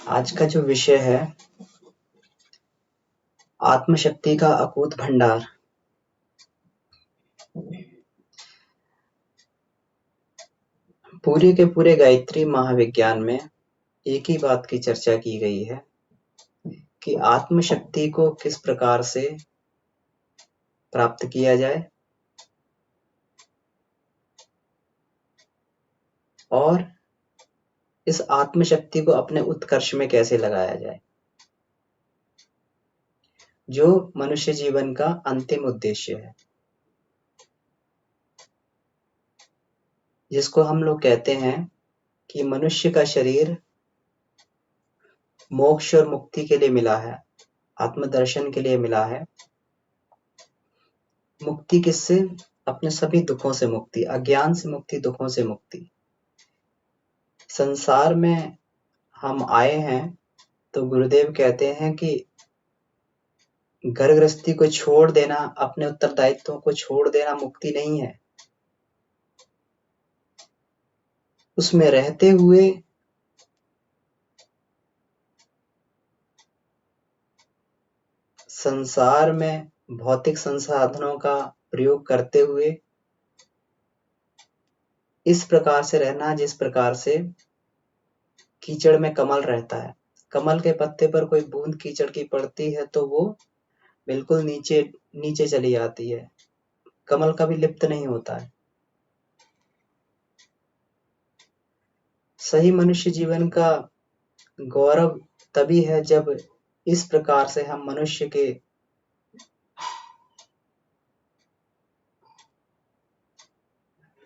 आज का जो विषय है आत्मशक्ति का अकूत भंडार। पूरे के पूरे गायत्री महाविज्ञान में एक ही बात की चर्चा की गई है कि आत्मशक्ति को किस प्रकार से प्राप्त किया जाए और इस आत्मशक्ति को अपने उत्कर्ष में कैसे लगाया जाए, जो मनुष्य जीवन का अंतिम उद्देश्य है, जिसको हम लोग कहते हैं कि मनुष्य का शरीर मोक्ष और मुक्ति के लिए मिला है, आत्मदर्शन के लिए मिला है। मुक्ति किससे? अपने सभी दुखों से मुक्ति, अज्ञान से मुक्ति, दुखों से मुक्ति। संसार में हम आए हैं तो गुरुदेव कहते हैं कि घर गृहस्थी को छोड़ देना, अपने उत्तरदायित्वों को छोड़ देना मुक्ति नहीं है। उसमें रहते हुए संसार में भौतिक संसाधनों का प्रयोग करते हुए इस प्रकार से रहना जिस प्रकार से कीचड़ में कमल रहता है। कमल के पत्ते पर कोई बूंद कीचड़ की पड़ती है तो वो बिल्कुल नीचे नीचे चली जाती है, कमल कभी लिप्त नहीं होता है। सही मनुष्य जीवन का गौरव तभी है जब इस प्रकार से हम मनुष्य के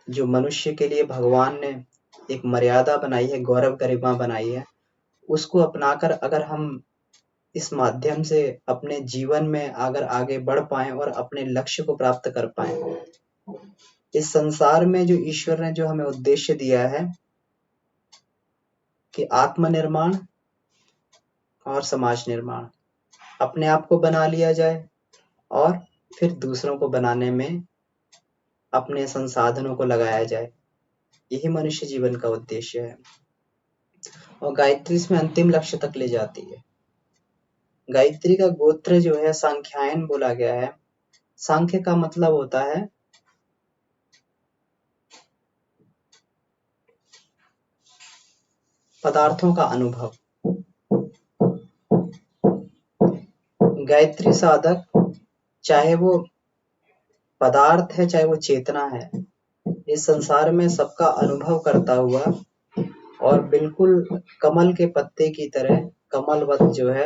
जो मनुष्य के लिए भगवान ने एक मर्यादा बनाई है, गौरव गरिमा बनाई है, उसको अपनाकर अगर हम इस माध्यम से अपने जीवन में अगर आगे बढ़ पाएं और अपने लक्ष्य को प्राप्त कर पाएं, इस संसार में जो ईश्वर ने जो हमें उद्देश्य दिया है कि आत्मनिर्माण और समाज निर्माण, अपने आप को बना लिया जाए और फिर दूसरों को बनाने में अपने संसाधनों को लगाया जाए, यही मनुष्य जीवन का उद्देश्य है। और गायत्री इसमें अंतिम लक्ष्य तक ले जाती है। गायत्री का गोत्र जो है सांख्यायन बोला गया है। सांख्य का मतलब होता है पदार्थों का अनुभव। गायत्री साधक चाहे वो पदार्थ है चाहे वो चेतना है, इस संसार में सबका अनुभव करता हुआ और बिल्कुल कमल के पत्ते की तरह कमलवत जो है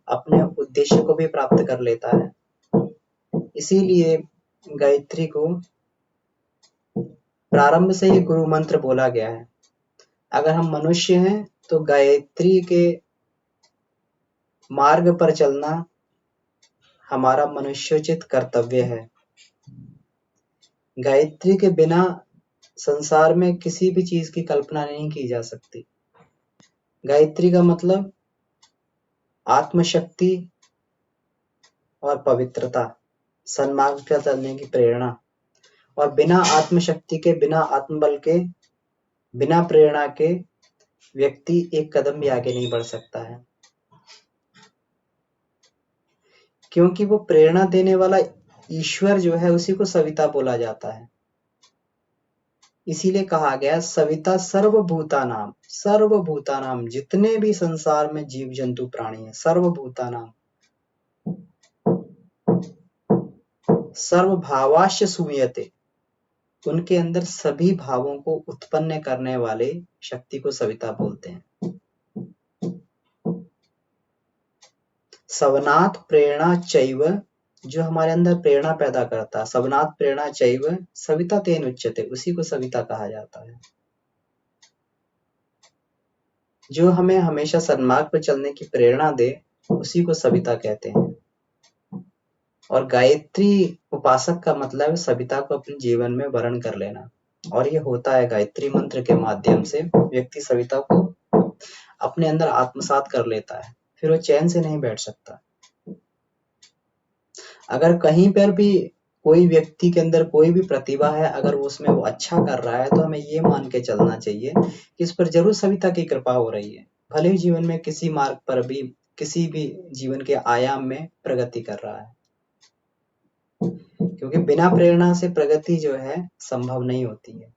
अपने उद्देश्य को भी प्राप्त कर लेता है। इसीलिए गायत्री को प्रारंभ से ही गुरु मंत्र बोला गया है। अगर हम मनुष्य हैं तो गायत्री के मार्ग पर चलना हमारा मनुष्योचित कर्तव्य है। गायत्री के बिना संसार में किसी भी चीज की कल्पना नहीं की जा सकती। गायत्री का मतलब आत्मशक्ति और पवित्रता, सन्मार्ग पर चलने की प्रेरणा। और बिना आत्मशक्ति के, बिना आत्मबल के, बिना प्रेरणा के व्यक्ति एक कदम भी आगे नहीं बढ़ सकता है, क्योंकि वो प्रेरणा देने वाला ईश्वर जो है उसी को सविता बोला जाता है। इसीलिए कहा गया सविता सर्वभूतानाम, सर्वभूतानाम, जितने भी संसार में जीव जंतु प्राणी है, सर्वभूतानाम सर्वभावाश्च सूयते, उनके अंदर सभी भावों को उत्पन्न करने वाले शक्ति को सविता बोलते हैं। सवनात् प्रेरणा चैव, जो हमारे अंदर प्रेरणा पैदा करता है, सवनात् प्रेरणा चैव सविता तेन उच्यते, उसी को सविता कहा जाता है। जो हमें हमेशा सन्मार्ग पर चलने की प्रेरणा दे उसी को सविता कहते हैं। और गायत्री उपासक का मतलब सविता को अपने जीवन में वर्ण कर लेना, और ये होता है गायत्री मंत्र के माध्यम से व्यक्ति सविता को अपने अंदर आत्मसात कर लेता है, फिर वो चैन से नहीं बैठ सकता। अगर कहीं पर भी कोई व्यक्ति के अंदर कोई भी प्रतिभा है, अगर उसमें वो अच्छा कर रहा है तो हमें ये मान के चलना चाहिए कि इस पर जरूर सविता की कृपा हो रही है। भले ही जीवन में किसी मार्ग पर भी, किसी भी जीवन के आयाम में प्रगति कर रहा है, क्योंकि बिना प्रेरणा से प्रगति जो है संभव नहीं होती है।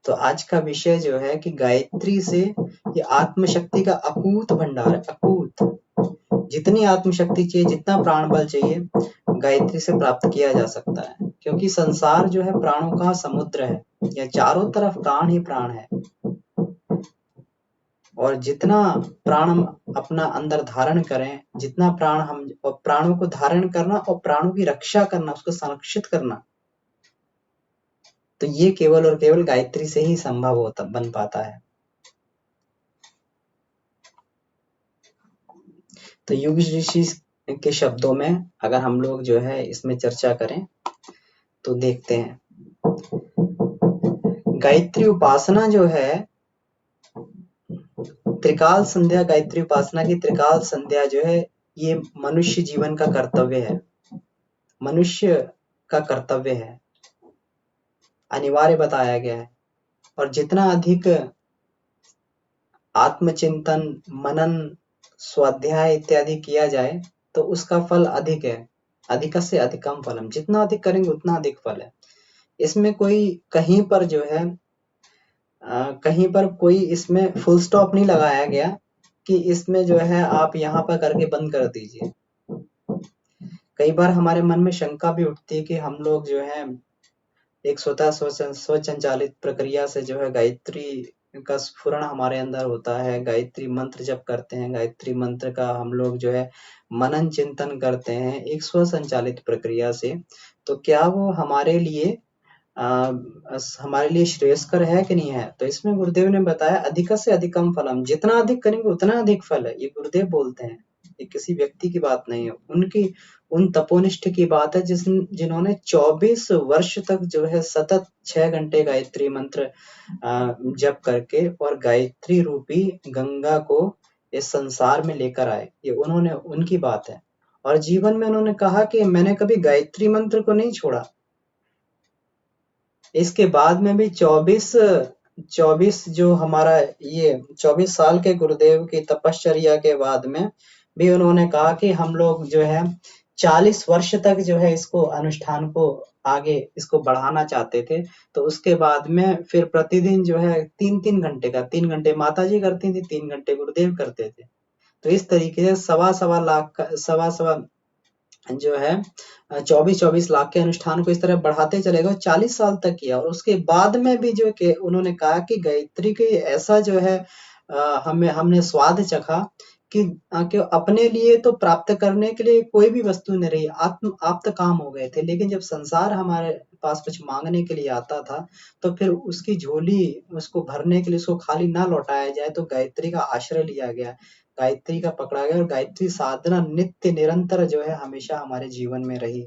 तो आज का विषय जो है कि गायत्री से ये आत्मशक्ति का अकूत भंडार है, अकूत। जितनी आत्मशक्ति चाहिए, जितना प्राण बल चाहिए, गायत्री से प्राप्त किया जा सकता है, क्योंकि संसार जो है प्राणों का समुद्र है, या चारों तरफ प्राण ही प्राण है। और जितना प्राण हम अपना अंदर धारण करें, जितना प्राण हम, और प्राणों को धारण करना और प्राणों की रक्षा करना, उसको संरक्षित करना, तो ये केवल और केवल गायत्री से ही संभव होता, बन पाता है। तो युग ऋषि के शब्दों में अगर हम लोग जो है इसमें चर्चा करें तो देखते हैं, गायत्री उपासना जो है, त्रिकाल संध्या, गायत्री उपासना की त्रिकाल संध्या जो है, ये मनुष्य जीवन का कर्तव्य है, मनुष्य का कर्तव्य है, अनिवार्य बताया गया है। और जितना अधिक आत्मचिंतन, मनन, स्वाध्याय इत्यादि किया जाए तो उसका फल अधिक है, अधिकस्य अधिकम फलम, जितना अधिक करेंगे उतना अधिक फल है। इसमें कोई कहीं पर जो है कहीं पर कोई इसमें फुल स्टॉप नहीं लगाया गया कि इसमें जो है आप यहाँ पर करके बंद कर दीजिए। कई बार हमारे मन में शंका भी उठती है कि हम लोग जो है एक स्वतः स्वचालित प्रक्रिया से जो है गायत्री का स्फुरण हमारे अंदर होता है, गायत्री मंत्र जप करते हैं, गायत्री मंत्र का हम लोग जो है मनन चिंतन करते हैं एक स्वसंचालित प्रक्रिया से, तो क्या वो हमारे लिए श्रेयस्कर है कि नहीं है? तो इसमें गुरुदेव ने बताया अधिक से अधिकम फलम, जितना अधिक करेंगे उतना अधिक फल है, ये गुरुदेव बोलते हैं, ये किसी व्यक्ति की बात नहीं है, उनकी उन तपोनिष्ठ की बात है जिन्होंने 24 वर्ष तक जो है सतत 6 घंटे गायत्री मंत्र जप करके और गायत्री रूपी गंगा को इस संसार में लेकर आए, ये उन्होंने, उनकी बात है। और जीवन में उन्होंने कहा कि मैंने कभी गायत्री मंत्र को नहीं छोड़ा। इसके बाद में भी 24 जो हमारा ये 24 साल के गुरुदेव की तपश्चर्या के बाद में भी उन्होंने कहा कि हम लोग जो है 40 वर्ष तक जो है इसको अनुष्ठान को आगे इसको बढ़ाना चाहते थे। तो उसके बाद में फिर प्रतिदिन जो है 3-3 घंटे का, 3 घंटे माता जी करती थी, 3 घंटे गुरुदेव करते थे। तो इस तरीके से सवा लाख का सवा जो है 24 लाख के अनुष्ठान को इस तरह बढ़ाते चले गए, 40 साल तक किया। और उसके बाद में भी जो कि उन्होंने कहा कि गायत्री के ऐसा जो है हमने स्वाद चखा कि अपने लिए तो प्राप्त करने के लिए कोई भी वस्तु नहीं रही, आप्त काम हो गए थे। लेकिन जब संसार हमारे पास कुछ मांगने के लिए आता था तो फिर उसकी झोली उसको भरने के लिए उसको खाली ना लौटाया जाए, तो गायत्री का आश्रय लिया गया, गायत्री का पकड़ा गया, और गायत्री साधना नित्य निरंतर जो है हमेशा हमारे जीवन में रही।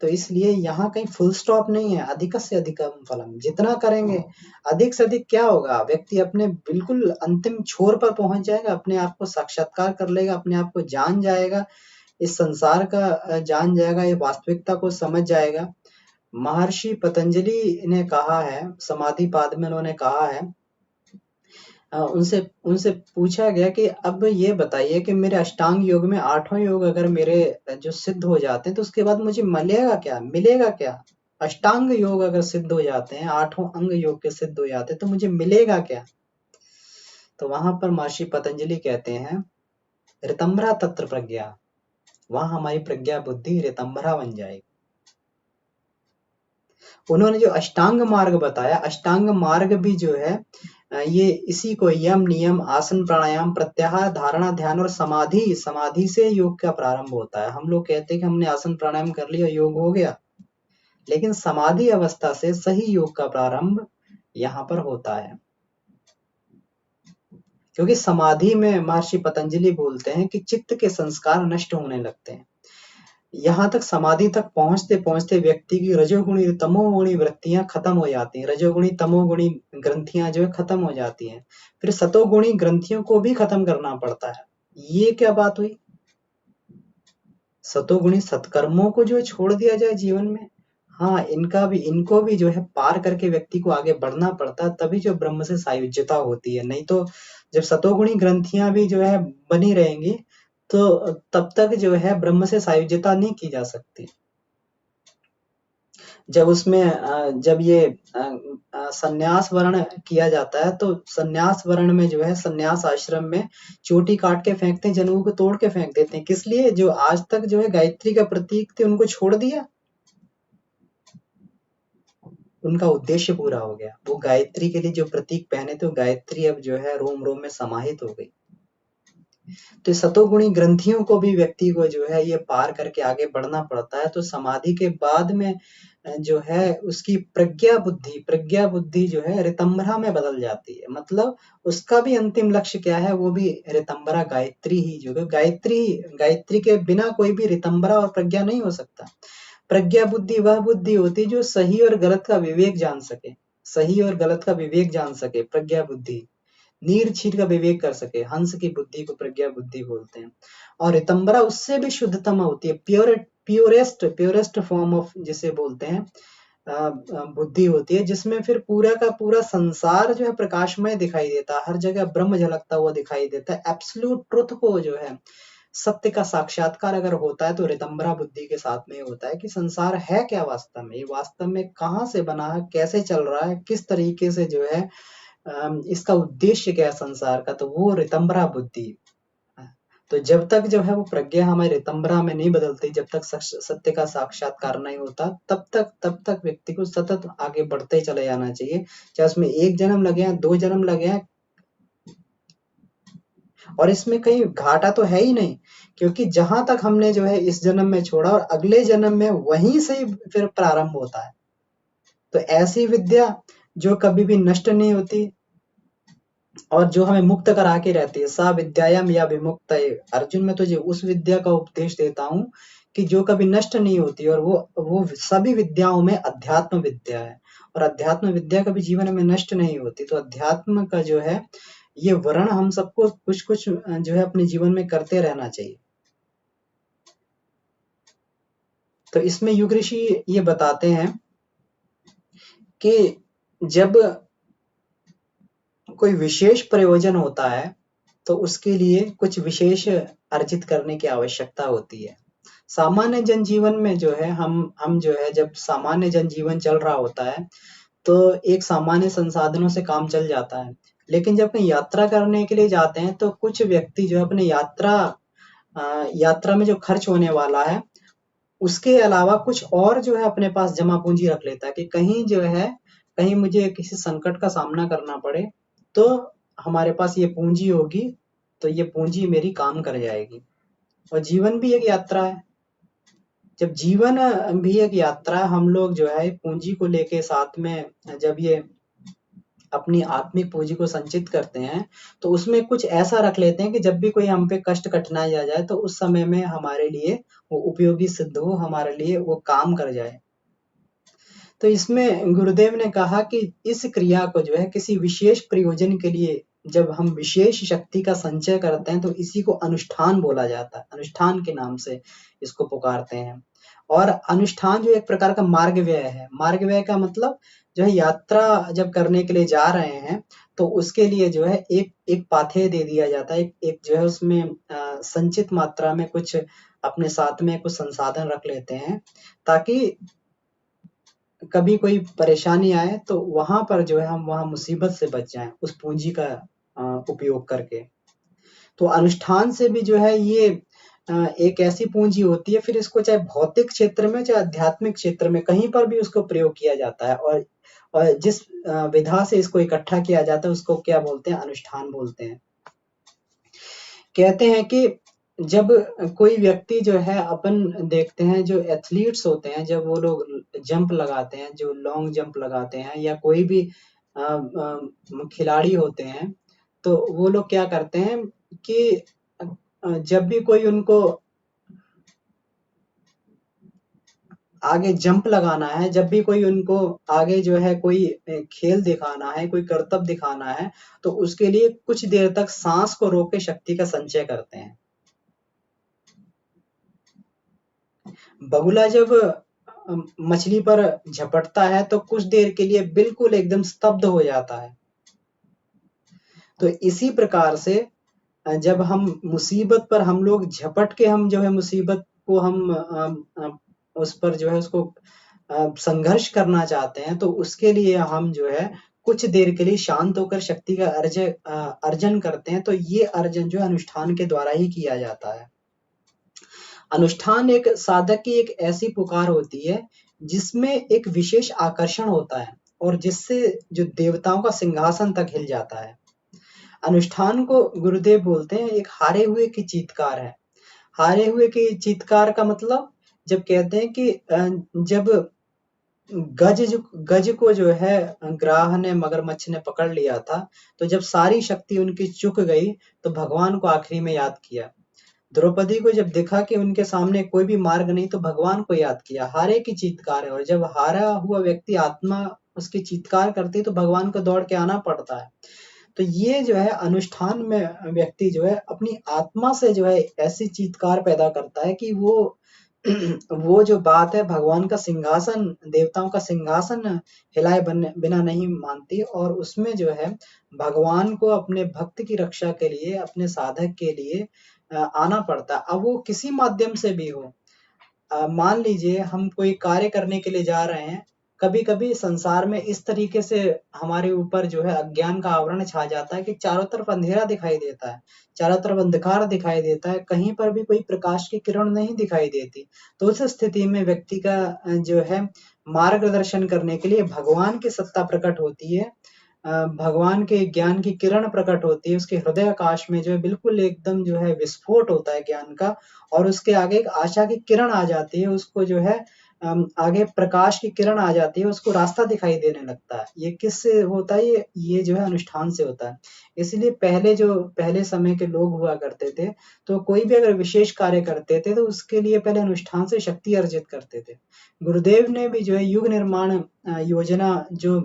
तो इसलिए यहाँ कहीं फुल स्टॉप नहीं है, अधिक से अधिकम फलम, जितना करेंगे अधिक से अधिक क्या होगा, व्यक्ति अपने बिल्कुल अंतिम छोर पर पहुंच जाएगा, अपने आप को साक्षात्कार कर लेगा, अपने आप को जान जाएगा, इस संसार का जान जाएगा, ये वास्तविकता को समझ जाएगा। महर्षि पतंजलि ने कहा है, समाधि पाद में उन्होंने कहा है, उनसे उनसे पूछा गया कि अब ये बताइए कि मेरे अष्टांग योग में 8वां योग अगर मेरे जो सिद्ध हो जाते हैं तो उसके बाद मुझे मिलेगा क्या? अष्टांग योग अगर सिद्ध हो जाते हैं, 8वां अंग योग के सिद्ध हो जाते हैं तो मुझे मिलेगा क्या? तो वहां पर महर्षि पतंजलि कहते हैं, ऋतंभरा तत्र प्रज्ञा, वहां हमारी प्रज्ञा बुद्धि ऋतंभरा बन जाएगी। उन्होंने जो अष्टांग मार्ग बताया, अष्टांग मार्ग भी जो है ये इसी को यम नियम आसन प्राणायाम प्रत्याहार धारणा ध्यान और समाधि से योग का प्रारंभ होता है। हम लोग कहते हैं कि हमने आसन प्राणायाम कर लिया, योग हो गया, लेकिन समाधि अवस्था से सही योग का प्रारंभ यहाँ पर होता है। क्योंकि समाधि में महर्षि पतंजलि बोलते हैं कि चित्त के संस्कार नष्ट होने लगते हैं। यहाँ तक समाधि तक पहुंचते पहुंचते व्यक्ति की रजोगुणी तमोगुणी वृत्तियां खत्म हो जाती हैं, रजोगुणी तमोगुणी ग्रंथियां जो है खत्म हो जाती हैं, फिर सतोगुणी ग्रंथियों को भी खत्म करना पड़ता है। ये क्या बात हुई? सतोगुणी सत्कर्मों को जो छोड़ दिया जाए जीवन में, हाँ, इनको भी जो है पार करके व्यक्ति को आगे बढ़ना पड़ता है, तभी जो ब्रह्म से सायुज्यता होती है। नहीं तो जब सतोगुणी ग्रंथियां भी जो है बनी रहेंगी, तो तब तक जो है ब्रह्म से सायुज्यता नहीं की जा सकती। जब उसमें जब ये संन्यास वर्ण किया जाता है, तो संन्यास वर्ण में जो है संन्यास आश्रम में चोटी काट के फेंकते हैं, जनेऊ को तोड़ के फेंक देते हैं। किस लिए? जो आज तक जो है गायत्री का प्रतीक थे, उनको छोड़ दिया, उनका उद्देश्य पूरा हो गया। वो गायत्री के लिए जो प्रतीक पहने थे, वो गायत्री अब जो है रोम रोम में समाहित हो गई। तो सतोगुणी ग्रंथियों को भी व्यक्ति को जो है ये पार करके आगे बढ़ना पड़ता है। तो समाधि के बाद में जो है उसकी प्रज्ञा बुद्धि जो है ऋतंभरा में बदल जाती है। मतलब उसका भी अंतिम लक्ष्य क्या है? वो भी ऋतंभरा गायत्री ही, जो है गायत्री के बिना कोई भी ऋतंभरा और प्रज्ञा नहीं हो सकता। प्रज्ञा बुद्धि वह बुद्धि होती है जो सही और गलत का विवेक जान सके, सही और गलत का विवेक जान सके। प्रज्ञा बुद्धि नीर छीर का विवेक कर सके, हंस की बुद्धि को प्रज्ञा बुद्धि बोलते हैं। और ऋतंभरा उससे भी शुद्धतम होती है, प्योरेस्ट फॉर्म ऑफ जिसे बोलते हैं बुद्धि होती है, जिसमें फिर पूरा का पूरा संसार जो है प्रकाशमय दिखाई देता है, हर जगह ब्रह्म झलकता हुआ दिखाई देता है। एब्सोल्यूट ट्रुथ को जो है, सत्य का साक्षात्कार अगर होता है, तो ऋतंभरा बुद्धि के साथ में होता है कि संसार है क्या वास्तव में, ये वास्तव में कहाँ से बना है, कैसे चल रहा है, किस तरीके से जो है इसका उद्देश्य क्या है संसार का, तो वो ऋतंभरा बुद्धि। तो जब तक जो है वो प्रज्ञा हमारे ऋतंभरा में नहीं बदलती, जब तक सत्य का साक्षात्कार नहीं होता, तब तक व्यक्ति को सतत आगे बढ़ते चले जाना चाहिए, चाहे उसमें 1 जन्म लगे हैं, 2 जन्म लगे हैं। और इसमें कहीं घाटा तो है ही नहीं, क्योंकि जहां तक हमने जो है इस जन्म में छोड़ा, और अगले जन्म में वहीं से ही फिर प्रारंभ होता है। तो ऐसी विद्या जो कभी भी नष्ट नहीं होती और जो हमें मुक्त करा के रहती है, सा विद्यायाम या विमुक्त। अर्जुन, मैं तुझे उस विद्या का उपदेश देता हूँ कि जो कभी नष्ट नहीं होती, और वो सभी विद्याओं में अध्यात्म विद्या है, और अध्यात्म विद्या कभी जीवन में नष्ट नहीं होती। तो अध्यात्म का जो है ये वर्ण हम सबको कुछ कुछ जो है अपने जीवन में करते रहना चाहिए। तो इसमें युग ऋषि ये बताते हैं कि जब कोई विशेष प्रयोजन होता है, तो उसके लिए कुछ विशेष अर्जित करने की आवश्यकता होती है। सामान्य जनजीवन में जो है हम जो है, जब सामान्य जनजीवन चल रहा होता है, तो एक सामान्य संसाधनों से काम चल जाता है। लेकिन जब कहीं यात्रा करने के लिए जाते हैं, तो कुछ व्यक्ति जो है अपने यात्रा में जो खर्च होने वाला है, उसके अलावा कुछ और जो है अपने पास जमा पूंजी रख लेता है, कि कहीं जो है, कहीं मुझे किसी संकट का सामना करना पड़े, तो हमारे पास ये पूंजी होगी, तो ये पूंजी मेरी काम कर जाएगी। और जीवन भी एक यात्रा है। जब जीवन भी एक यात्रा है, हम लोग जो है पूंजी को लेके साथ में जब ये अपनी आत्मिक पूंजी को संचित करते हैं, तो उसमें कुछ ऐसा रख लेते हैं कि जब भी कोई हम पे कष्ट कठिनाई आ जाए, तो उस समय में हमारे लिए वो उपयोगी सिद्ध हो, हमारे लिए वो काम कर जाए। तो इसमें गुरुदेव ने कहा कि इस क्रिया को जो है किसी विशेष प्रयोजन के लिए जब हम विशेष शक्ति का संचय करते हैं, तो इसी को अनुष्ठान बोला जाता है। अनुष्ठान के नाम से इसको पुकारते हैं। और अनुष्ठान जो एक प्रकार का मार्ग व्यय है। मार्ग व्यय का मतलब जो है, यात्रा जब करने के लिए जा रहे हैं, तो उसके लिए जो है एक एक पाथेय दे दिया जाता है। एक जो है उसमें संचित मात्रा में कुछ अपने साथ में कुछ संसाधन रख लेते हैं, ताकि कभी कोई परेशानी आए, तो वहां पर जो है हम वहां मुसीबत से बच जाएं, उस पूंजी का उपयोग करके। तो अनुष्ठान से भी जो है ये एक ऐसी पूंजी होती है, फिर इसको चाहे भौतिक क्षेत्र में, चाहे आध्यात्मिक क्षेत्र में, कहीं पर भी उसको प्रयोग किया जाता है। और जिस विधा से इसको इकट्ठा किया जाता है, उसको क्या बोलते हैं? अनुष्ठान बोलते हैं। कहते हैं कि जब कोई व्यक्ति जो है, अपन देखते हैं जो एथलीट्स होते हैं, जब वो लोग जंप लगाते हैं, जो लॉन्ग जंप लगाते हैं, या कोई भी खिलाड़ी होते हैं, तो वो लोग क्या करते हैं कि जब भी कोई उनको आगे जंप लगाना है, जब भी कोई उनको आगे जो है कोई खेल दिखाना है, कोई करतब दिखाना है, तो उसके लिए कुछ देर तक सांस को रोक के शक्ति का संचय करते हैं। बगुला जब मछली पर झपटता है तो कुछ देर के लिए बिल्कुल एकदम स्तब्ध हो जाता है। तो इसी प्रकार से जब हम मुसीबत पर हम लोग झपट के हम जो है मुसीबत को हम उस पर जो है उसको संघर्ष करना चाहते हैं, तो उसके लिए हम जो है कुछ देर के लिए शांत होकर शक्ति का अर्जन करते हैं। तो ये अर्जन जो है अनुष्ठान के द्वारा ही किया जाता है। अनुष्ठान एक साधक की एक ऐसी पुकार होती है जिसमें एक विशेष आकर्षण होता है और जिससे जो देवताओं का सिंहासन तक हिल जाता है। अनुष्ठान को गुरुदेव बोलते हैं एक हारे हुए की चीत्कार है। हारे हुए की चीत्कार का मतलब जब कहते हैं कि जब गज को जो है ग्राह ने मगरमच्छ ने पकड़ लिया था, तो जब सारी शक्ति उनकी चुक गई तो भगवान को आखिरी में याद किया। द्रौपदी को जब देखा कि उनके सामने कोई भी मार्ग नहीं तो भगवान को याद किया। हारे की चीत्कार है और जब हारा हुआ व्यक्ति आत्मा उसकी चीत्कार करती है तो भगवान को दौड़ के आना पड़ता है। तो ये जो है अनुष्ठान में व्यक्ति जो है अपनी आत्मा से जो है ऐसी चीत्कार पैदा करता है कि वो वो जो बात है भगवान का सिंहासन, देवताओं का सिंहासन हिलाए बिना नहीं मानती और उसमें जो है भगवान को अपने भक्त की रक्षा के लिए, अपने साधक के लिए आना पड़ता है। अब वो किसी माध्यम से भी हो। मान लीजिए हम कोई कार्य करने के लिए जा रहे हैं, कभी-कभी संसार में इस तरीके से हमारे ऊपर जो है अज्ञान का आवरण छा जाता है कि चारों तरफ अंधेरा दिखाई देता है, चारों तरफ अंधकार दिखाई देता है, कहीं पर भी कोई प्रकाश की किरण नहीं दिखाई देती। तो उस स्थिति में व्यक्ति का जो है मार्गदर्शन करने के लिए भगवान की सत्ता प्रकट होती है। भगवान के ज्ञान की किरण प्रकट होती है, उसके हृदय आकाश में जो है बिल्कुल एकदम जो है विस्फोट होता है ज्ञान का और उसके आगे एक आशा की किरण आ जाती है, उसको जो है आगे प्रकाश की किरण आ जाती है, उसको रास्ता दिखाई देने लगता है। ये किससे होता है? ये जो है अनुष्ठान से होता है। इसलिए पहले समय के लोग हुआ करते थे, तो कोई भी अगर विशेष कार्य करते थे, तो उसके लिए पहले अनुष्ठान से शक्ति अर्जित करते थे। गुरुदेव ने भी जो है युग निर्माण योजना जो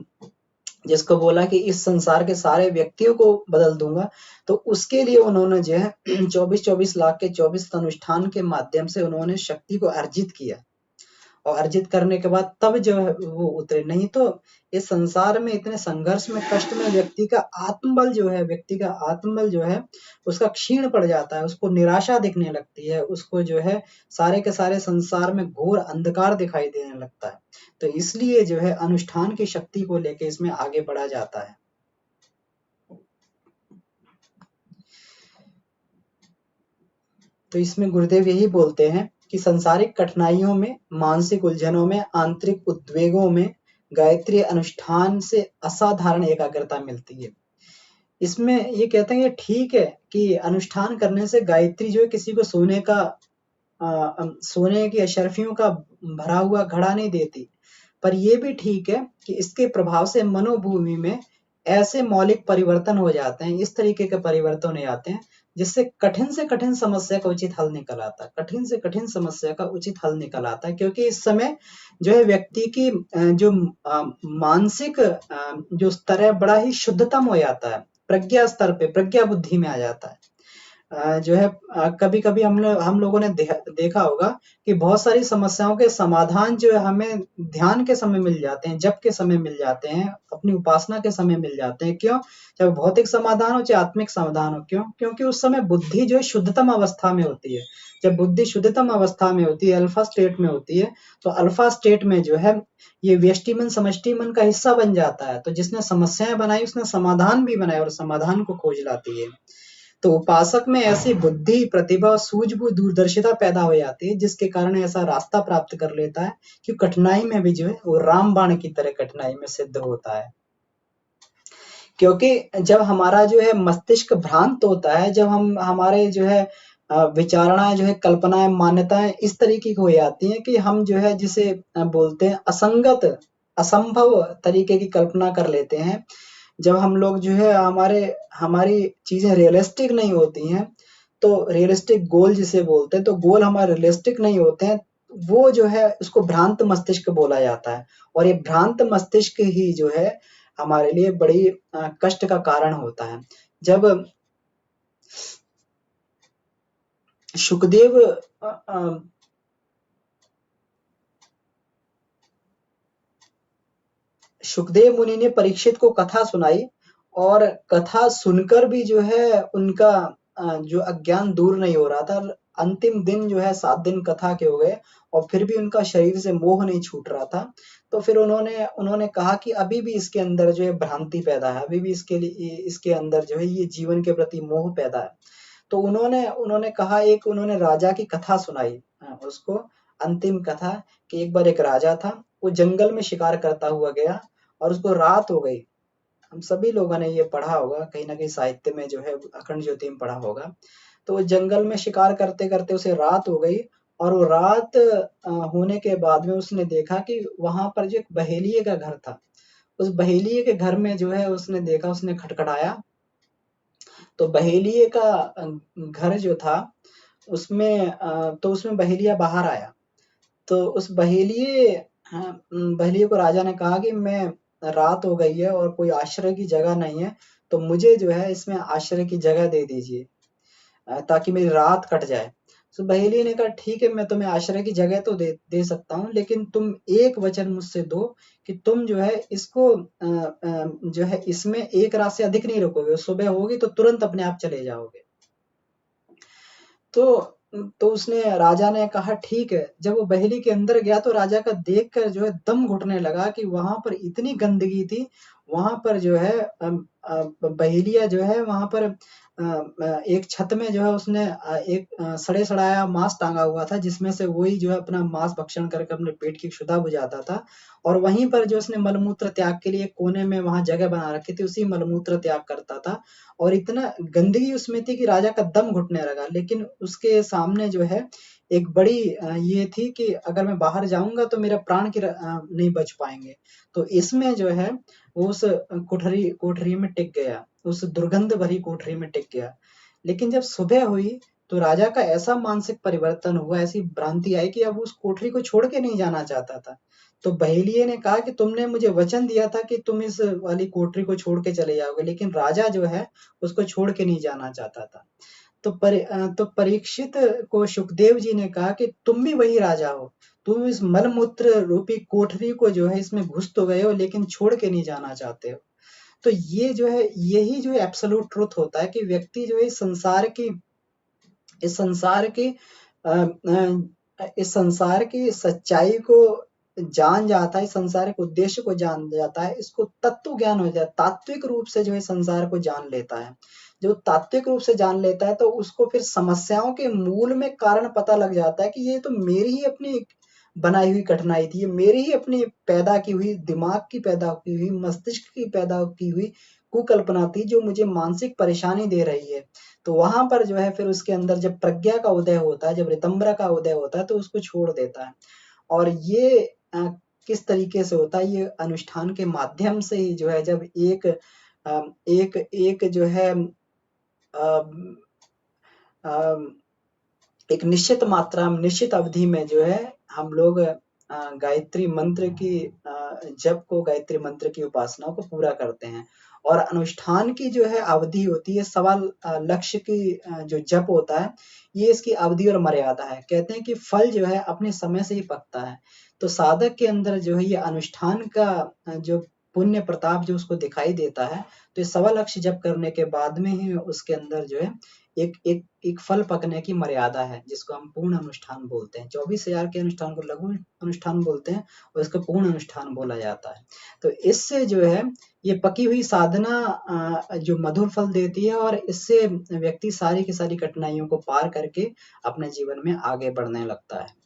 जिसको बोला कि इस संसार के सारे व्यक्तियों को बदल दूंगा, तो उसके लिए उन्होंने जो है 24-24 लाख के 24 अनुष्ठान के माध्यम से उन्होंने शक्ति को अर्जित किया और अर्जित करने के बाद तब जो है वो उतरे। नहीं तो इस संसार में इतने संघर्ष में कष्ट में व्यक्ति का आत्मबल जो है उसका क्षीण पड़ जाता है, उसको निराशा दिखने लगती है, उसको जो है सारे के सारे संसार में घोर अंधकार दिखाई देने लगता है। तो इसलिए जो है अनुष्ठान की शक्ति को लेके इसमें आगे बढ़ा जाता है। तो इसमें गुरुदेव यही बोलते हैं कि सांसारिक कठिनाइयों में, मानसिक उलझनों में, आंतरिक उद्वेगों में गायत्री अनुष्ठान से असाधारण एकाग्रता मिलती है। इसमें ये कहते हैं कि ठीक है कि अनुष्ठान करने से गायत्री जो है किसी को सोने की अशर्फियों का भरा हुआ घड़ा नहीं देती, पर ये भी ठीक है कि इसके प्रभाव से मनोभूमि में ऐसे मौलिक परिवर्तन हो जाते हैं, इस तरीके के परिवर्तन हो जाते हैं जिससे कठिन से कठिन समस्या का उचित हल निकल आता है, कठिन से कठिन समस्या का उचित हल निकल आता है। क्योंकि इस समय जो है व्यक्ति की जो मानसिक जो स्तर है बड़ा ही शुद्धतम हो जाता है, प्रज्ञा स्तर पे, प्रज्ञा बुद्धि में आ जाता है। जो है कभी-कभी हम लोगों ने देखा होगा कि बहुत सारी समस्याओं के समाधान जो है हमें ध्यान के समय मिल जाते हैं, जप के समय मिल जाते हैं, अपनी उपासना के समय मिल जाते हैं। क्यों? चाहे भौतिक समाधान हो, चाहे आत्मिक समाधान हो। क्यों? क्योंकि उस समय बुद्धि जो है शुद्धतम अवस्था में होती है। जब बुद्धि शुद्धतम अवस्था में होती है, अल्फा स्टेट में होती है, तो अल्फा स्टेट में जो है ये व्यष्टि मन, समष्टि मन का हिस्सा बन जाता है। तो जिसने समस्याएं बनाई उसने समाधान भी बनाए और समाधान को खोज लाती है। तो उपासक में ऐसी बुद्धि, प्रतिभा, सूझबूझ, दूरदर्शिता पैदा हो जाती है जिसके कारण ऐसा रास्ता प्राप्त कर लेता है कि कठिनाई में भी जो है वो रामबाण की तरह कठिनाई में सिद्ध होता है। क्योंकि जब हमारा जो है मस्तिष्क भ्रांत होता है, जब हम हमारे जो है विचारणा जो है, कल्पनाएं, मान्यताएं इस तरीके की हो जाती हैं कि हम जो है जिसे बोलते हैं असंगत, असंभव तरीके की कल्पना कर लेते हैं। जब हम लोग जो है हमारी चीजें रियलिस्टिक नहीं होती हैं, तो रियलिस्टिक गोल जिसे बोलते हैं, तो गोल हमारे रियलिस्टिक नहीं होते हैं, वो जो है उसको भ्रांत मस्तिष्क बोला जाता है। और ये भ्रांत मस्तिष्क ही जो है हमारे लिए बड़ी कष्ट का कारण होता है। जब सुखदेव सुखदेव मुनि ने परीक्षित को कथा सुनाई और कथा सुनकर भी जो है उनका जो अज्ञान दूर नहीं हो रहा था। अंतिम दिन जो है 7 दिन कथा के हो गए और फिर भी उनका शरीर से मोह नहीं छूट रहा था। तो फिर उन्होंने कहा कि अभी भी इसके अंदर जो है भ्रांति पैदा है, अभी भी इसके अंदर जो है ये जीवन के प्रति मोह पैदा है। तो उन्होंने कहा, एक उन्होंने राजा की कथा सुनाई उसको, अंतिम कथा कि एक बार एक राजा था, वो जंगल में शिकार करता हुआ गया और उसको रात हो गई। हम सभी लोगों ने ये पढ़ा होगा, कहीं न कहीं साहित्य में जो है अखंड ज्योति में पढ़ा होगा। तो वो जंगल में शिकार करते-करते उसे रात हो गई और वो रात होने के बाद में उसने देखा कि वहाँ पर जो एक बहेलिये का घर था। उस बहेलिये के घर में जो है उसने देखा, उसने खटखटाया, तो बहेलिये का घर जो था उसमें तो उसमें बहेलिया बाहर आया। तो उस बहेलिये को राजा ने कहा कि मैं रात हो गई है और कोई आश्रय की जगह नहीं है, तो मुझे जो है इसमें आश्रय की जगह दे दीजिए ताकि मेरी रात कट जाए। तो बहेलिये ने कहा ठीक है, मैं तुम्हें आश्रय की जगह तो दे सकता हूँ, लेकिन तुम एक वचन मुझसे दो कि तुम जो है इसको जो है इसमें एक रात से अधिक नहीं रुकोगे, सुबह होगी तो तुरंत अपने आप चले जाओगे। तो उसने राजा ने कहा ठीक है। जब वो बहेली के अंदर गया तो राजा का देखकर जो है दम घुटने लगा कि वहाँ पर इतनी गंदगी थी, वहाँ पर जो है बहेलिया जो है वहाँ पर एक छत में जो है उसने एक सड़े-सड़ाया मांस टाँगा हुआ था, जिसमें से वही जो है अपना मांस भक्षण करके अपने पेट की क्षुधा बुझाता था और वहीं पर जो उसने मलमूत्र त्याग के लिए कोने में वहाँ जगह बना रखी थी, उसी मलमूत्र त्याग करता था और इतना गंदगी उसमें थी कि राजा का दम घुटने लगा। लेकिन उसके सामने जो है एक बड़ी ये थी कि अगर मैं बाहर जाऊँगा तो मेरा प्राण नहीं बच पाएँगे। तो इसमें जो है वो उस कोठरी में टिक गया, उस दुर्गंध भरी कोठरी में टिक गया। लेकिन जब सुबह हुई तो राजा का ऐसा मानसिक परिवर्तन हुआ, ऐसी भ्रांति आई कि अब उस कोठरी को छोड़ के नहीं जाना चाहता था। तो बहेलिये ने कहा कि तुमने मुझे वचन दिया था कि तुम इस वाली कोठरी को छोड़ के चले जाओगे, लेकिन राजा जो है उसको छोड़ के नहीं जाना चाहता था। तो परीक्षित को सुखदेव जी ने कहा कि तुम भी वही राजा हो, तुम इस मलमूत्र रूपी कोठरी को जो है इसमें घुस तो गए हो लेकिन छोड़ के नहीं जाना चाहते हो। तो ये जो है यही जो है एब्सोल्यूट ट्रुथ होता है कि व्यक्ति जो है इस संसार की इस संसार की सच्चाई को जान जाता है, इस संसार के उद्देश्य को जान जाता है, इसको तत्व ज्ञान हो जाता है, तात्विक रूप से जो है संसार को जान लेता है। जो तात्विक रूप से जान लेता है तो उसको फिर समस्याओं के मूल में कारण पता लग जाता है कि ये तो मेरी ही अपनी बनाई हुई कठिनाई थी, ये मेरी ही अपनी पैदा की हुई, दिमाग की पैदा की हुई, मस्तिष्क की पैदा की हुई कुकल्पना थी जो मुझे मानसिक परेशानी दे रही है। तो वहाँ पर जो है फिर उसके अंदर जब प्रज्ञा का उदय होता है, जब ऋतंभरा का उदय होता है तो उसको छोड़ देता है। और ये किस तरीके से होता है, ये अनुष्ठान के माध्यम से ही जो है जब एक जो है एक निश्चित मात्रा में, निश्चित अवधि में जो है हम लोग गायत्री मंत्र की जप को, गायत्री मंत्र की उपासना को पूरा करते हैं। और अनुष्ठान की जो है अवधि होती है, सवाल लक्ष्य की जो जप होता है, ये इसकी अवधि और मर्यादा है। कहते हैं कि फल जो है अपने समय से ही पकता है। तो साधक के अंदर जो है ये अनुष्ठान का जो पुण्य प्रताप जो उसको दिखाई देता है, तो ये सवा लक्ष्य जप करने के बाद में ही उसके अंदर जो है एक फल पकने की मर्यादा है, जिसको हम पूर्ण अनुष्ठान बोलते हैं। 24,000 के अनुष्ठान को लघु अनुष्ठान बोलते हैं और इसको पूर्ण अनुष्ठान बोला जाता है। तो इससे जो है ये पकी हुई साधना जो मधुर फल देती है और इससे व्यक्ति सारी की सारी कठिनाइयों को पार करके अपने जीवन में आगे बढ़ने लगता है।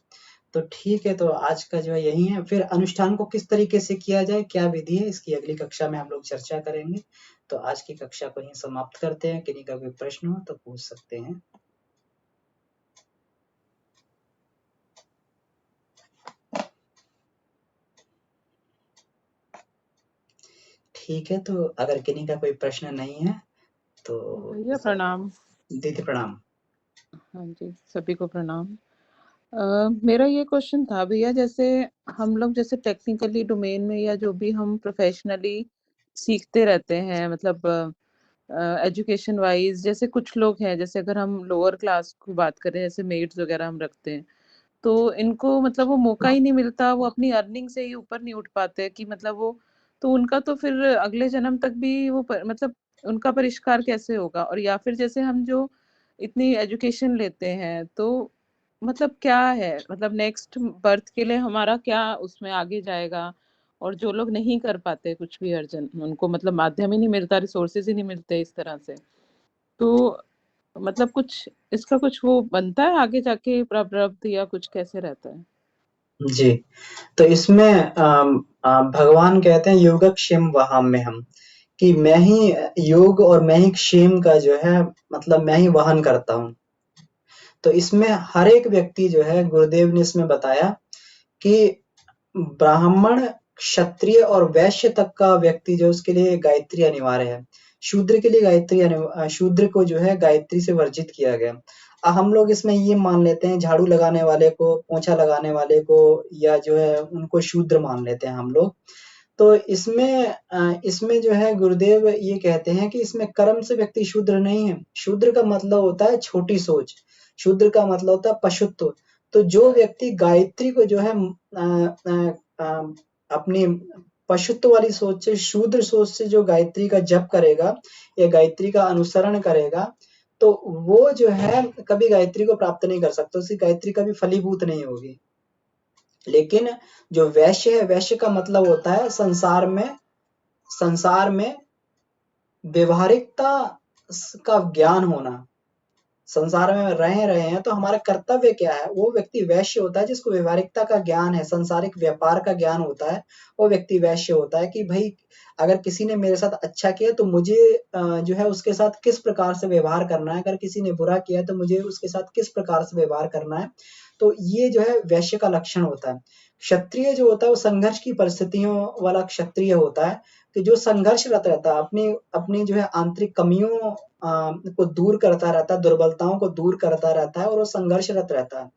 तो ठीक है, तो आज का जो है यही है। फिर अनुष्ठान को किस तरीके से किया जाए, क्या विधि है, इसकी अगली कक्षा में हम लोग चर्चा करेंगे। तो आज की कक्षा को यहीं समाप्त करते हैं। किन्हीं का कोई प्रश्न हो तो पूछ सकते हैं। ठीक है, तो अगर किन्हीं का कोई प्रश्न नहीं है तो भैया प्रणाम। दीदी प्रणाम। हाँ जी, सभी को प्रणाम। मेरा ये क्वेश्चन था भैया, जैसे हम लोग जैसे टेक्निकली डोमेन में या जो भी हम प्रोफेशनली सीखते रहते हैं, मतलब एजुकेशन वाइज, जैसे कुछ लोग हैं, जैसे अगर हम लोअर क्लास की बात करें, जैसे मेड्स वगैरह हम रखते हैं, तो इनको मतलब वो मौका ही नहीं मिलता, वो अपनी अर्निंग से ही ऊपर नहीं उठ पाते कि मतलब वो तो उनका तो फिर अगले जन्म तक भी वो मतलब उनका परिष्कार कैसे होगा? और या फिर जैसे हम जो इतनी एजुकेशन लेते हैं तो मतलब क्या है, मतलब नेक्स्ट बर्थ के लिए हमारा क्या उसमें आगे जाएगा? और जो लोग नहीं कर पाते कुछ भी अर्जन, उनको मतलब माध्यम ही नहीं मिलता, रिसोर्सेज ही नहीं मिलते इस तरह से, तो मतलब कुछ इसका कुछ वो बनता है आगे जाके प्रारब्ध, या कुछ कैसे रहता है? जी, तो इसमें भगवान कहते हैं योगक्षेम वहाम्यहम्, कि मैं ही योग और मैं ही क्षेम का जो है मतलब मैं ही वहन करता हूँ। तो इसमें हर एक व्यक्ति जो है, गुरुदेव ने इसमें बताया कि ब्राह्मण, क्षत्रिय और वैश्य तक का व्यक्ति जो उसके लिए गायत्री अनिवार्य है। शूद्र के लिए शूद्र को जो है गायत्री से वर्जित किया गया। हम लोग इसमें ये मान लेते हैं झाड़ू लगाने वाले को, पोछा लगाने वाले को या जो है उनको शूद्र मान लेते हैं हम लोग। तो इसमें जो है गुरुदेव ये कहते हैं कि इसमें कर्म से व्यक्ति शूद्र नहीं है। शूद्र का मतलब होता है छोटी सोच, शूद्र का मतलब होता है पशुत्व। तो जो व्यक्ति गायत्री को जो है अपनी पशुत्व वाली सोच से, शूद्र सोच से जो गायत्री का जप करेगा या गायत्री का अनुसरण करेगा, तो वो जो है कभी गायत्री को प्राप्त नहीं कर सकता, उसकी गायत्री कभी फलीभूत नहीं होगी। लेकिन जो वैश्य है, वैश्य का मतलब होता है संसार में व्यवहारिकता का ज्ञान होना। संसार में रह रहे हैं तो हमारा कर्तव्य क्या है, वो व्यक्ति वैश्य होता है जिसको व्यवहारिकता का ज्ञान है, सांसारिक व्यापार का ज्ञान होता है। वो व्यक्ति वैश्य होता है कि भाई अगर किसी ने मेरे साथ अच्छा किया तो मुझे जो है उसके साथ किस प्रकार से व्यवहार करना है, अगर किसी ने बुरा किया तो मुझे उसके साथ किस प्रकार से व्यवहार करना है। तो ये जो है वैश्य का लक्षण होता है। क्षत्रिय जो होता है वो संघर्ष की परिस्थितियों वाला क्षत्रिय होता है, कि जो संघर्षरत रहता है, अपनी अपनी जो है आंतरिक कमियों को दूर करता रहता है, दुर्बलताओं को दूर करता रहता है और वो संघर्षरत रहता है।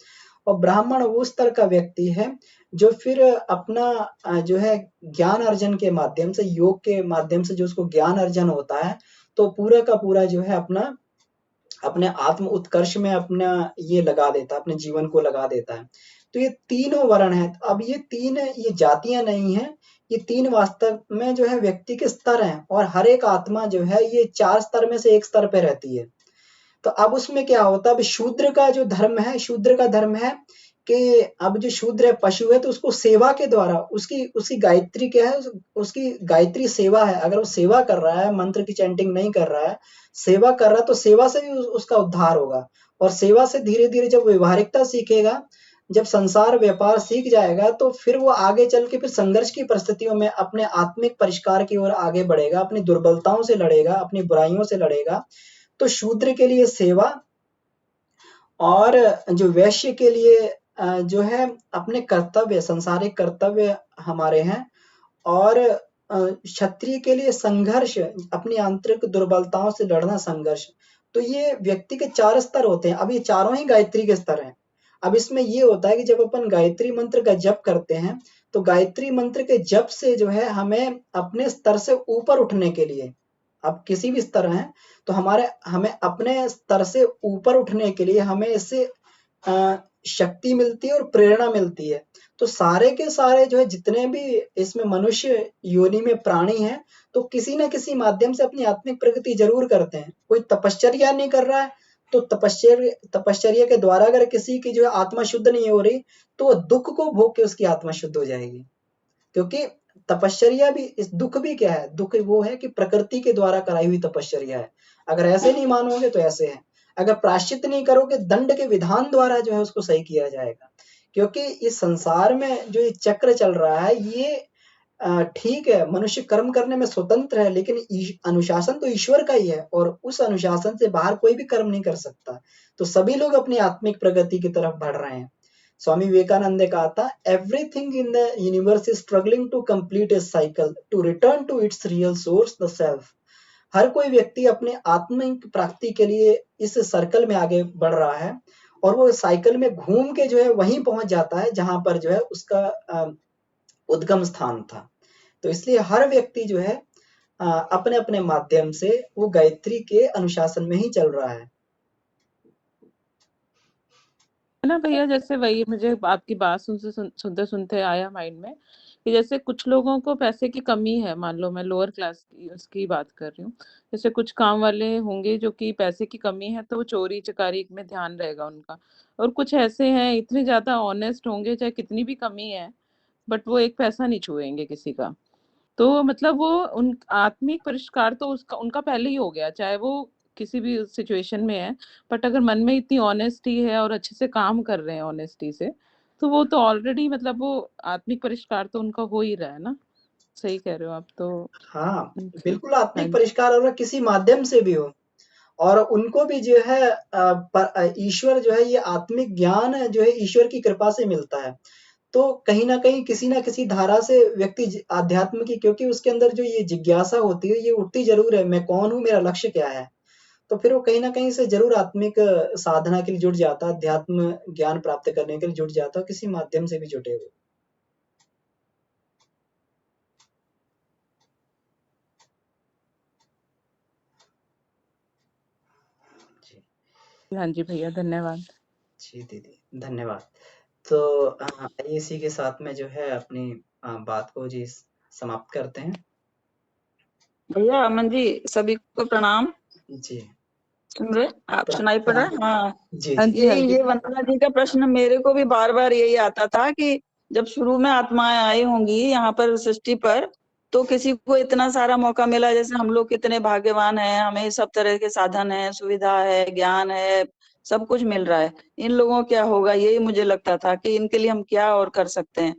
और ब्राह्मण वो उस तरह का व्यक्ति है जो फिर अपना जो है ज्ञान अर्जन के माध्यम से, योग के माध्यम से जो उसको ज्ञान अर्जन होता है, तो पूरा का पूरा जो है अपना अपने आत्म उत्कर्ष में अपना ये लगा देता है, अपने जीवन को लगा देता है। तो ये तीनों वर्ण हैं। अब ये जातियां नहीं है, ये तीन वास्तव में जो है व्यक्ति के स्तर हैं, और हर एक आत्मा जो है ये 4 स्तर में से एक स्तर पे रहती है। तो अब उसमें क्या होता है, अब शूद्र का जो धर्म है, शूद्र का धर्म है कि अब जो शूद्र है, पशु है, तो उसको सेवा के द्वारा उसकी उसकी गायत्री क्या है, उसकी गायत्री सेवा है। अगर वो सेवा कर रहा है, मंत्र की चैंटिंग नहीं कर रहा है, सेवा कर रहा है, तो सेवा से भी उसका उद्धार होगा। और सेवा से धीरे धीरे जब व्यवहारिकता सीखेगा, जब संसार व्यापार सीख जाएगा, तो फिर वो आगे चल के फिर संघर्ष की परिस्थितियों में अपने आत्मिक परिष्कार की ओर आगे बढ़ेगा, अपनी दुर्बलताओं से लड़ेगा, अपनी बुराइयों से लड़ेगा। तो शूद्र के लिए सेवा, और जो वैश्य के लिए जो है अपने कर्तव्य, संसारिक कर्तव्य हमारे हैं। और क्षत्रिय के लिए संघर्ष, अपनी आंतरिक दुर्बलताओं से लड़ना, संघर्ष। तो ये व्यक्ति के 4 स्तर होते हैं। अब ये चारों ही गायत्री के स्तर हैं। अब इसमें ये होता है कि जब अपन गायत्री मंत्र का जप करते हैं, तो गायत्री मंत्र के जप से जो है हमें अपने स्तर से ऊपर उठने के लिए, अब किसी भी स्तर हैं, तो हमें अपने स्तर से ऊपर उठने के लिए हमें इससे शक्ति मिलती है और प्रेरणा मिलती है। तो सारे के सारे जो है जितने भी इसमें मनुष्य योनि में प्राणी हैं, तो किसी न किसी माध्यम से अपनी आत्मिक प्रगति जरूर करते हैं। कोई तपश्चर्या नहीं कर रहा है, तो तपश्चर्या के द्वारा अगर किसी की जो है आत्मा शुद्ध नहीं हो रही, तो वो दुख को भोग के उसकी आत्मा शुद्ध हो जाएगी। क्योंकि तपश्चर्या भी, इस दुख भी क्या है, दुख वो है कि प्रकृति के द्वारा कराई हुई तपश्चर्या है। अगर ऐसे नहीं मानोगे तो ऐसे है, अगर प्रायश्चित नहीं करोगे, दंड के विधान द्वारा जो है उसको सही किया जाएगा। क्योंकि इस संसार में जो ये चक्र चल रहा है, ये ठीक है, मनुष्य कर्म करने में स्वतंत्र है, लेकिन अनुशासन तो ईश्वर का ही है, और उस अनुशासन से बाहर कोई भी कर्म नहीं कर सकता। तो सभी लोग अपनी आत्मिक प्रगति की तरफ बढ़ रहे हैं। स्वामी विवेकानंद ने कहा था, everything in the universe is struggling to complete its cycle to return to its real source the self. हर कोई व्यक्ति अपने आत्मिक प्राप्ति के लिए इस सर्कल में आगे बढ़ रहा है, और वो साइकिल में घूम के जो है वहीं पहुंच जाता है जहां पर जो है उसका उद्गम स्थान था। तो इसलिए हर व्यक्ति जो है अपने अपने माध्यम से वो गायत्री के अनुशासन में ही चल रहा है। है ना भैया, जैसे वही मुझे आपकी बात सुनते सुनते आया माइंड में कि जैसे कुछ लोगों को पैसे की कमी है, मान लो मैं लोअर क्लास की उसकी बात कर रही हूँ। जैसे कुछ काम वाले होंगे जो कि पैसे की कमी है तो वो चोरी-चकारी में ध्यान रहेगा उनका। और कुछ ऐसे हैं इतने ज़्यादा ऑनेस्ट होंगे चाहे कितनी भी कमी है, बट वो एक पैसा नहीं छुएँगे किसी का। तो मतलब वो उन आत्मिक परिष्कार तो उसका उनका पहले ही हो गया, चाहे वो किसी भी सिचुएशन में है, बट अगर मन में इतनी ऑनेस्टी है और अच्छे से काम कर रहे हैं ऑनेस्टी से, तो वो तो ऑलरेडी मतलब वो आत्मिक परिष्कार तो उनका हो ही रहा है ना। सही कह रहे हो आप तो। हाँ, जी। बिल्कुल हाँ आत्मिक जी। परिष्कार हो रहा किसी माध्यम से भी हो और उनको भी जो है ईश्वर जो है ये आत्मिक ज्ञान जो है ईश्वर की कृपा से मिलता है। तो कहीं न कहीं किसी न किसी धारा से व्यक्ति अध्यात्म की क्योंकि उसके अंदर जो ये जिज्ञासा होती है ये उठती ज़रूर है, मैं कौन हूँ? मेरा लक्ष्य क्या है? तो फिर वो कहीं न कहीं से ज़रूर आत्मिक साधना के लिए जुट जाता है, अध्यात्म ज्ञान प्राप्त करने के लिए जुट जाता है, किसी माध्यम से भी जुटे हुए। जी। हाँ जी भैया, धन्यवाद। जी दीदी, धन्यवाद। तो आइए इसी के साथ में जो है अपनी बात को जी समाप्त करते हैं। भैया अमन जी, सभी को प्रणाम। जी। सुन रहे? आप सुनाई पड़ रहा है? हाँ। जी, हाँ जी। जी, हाँ यही जी। ये वंदना जी का प्रश्न मेरे को भी बार बार यही आता था कि जब शुरू में आत्माएं आई होंगी यहाँ पर सृष्टि पर, तो किसी को इतना सारा मौका मिला, जैसे हम लोग कितने भाग्यवान हैं, हमें सब तरह के साधन है, सुविधा है, ज्ञान है, सब कुछ मिल रहा है। इन लोगों क्या होगा, यही मुझे लगता था कि इनके लिए हम क्या और कर सकते हैं।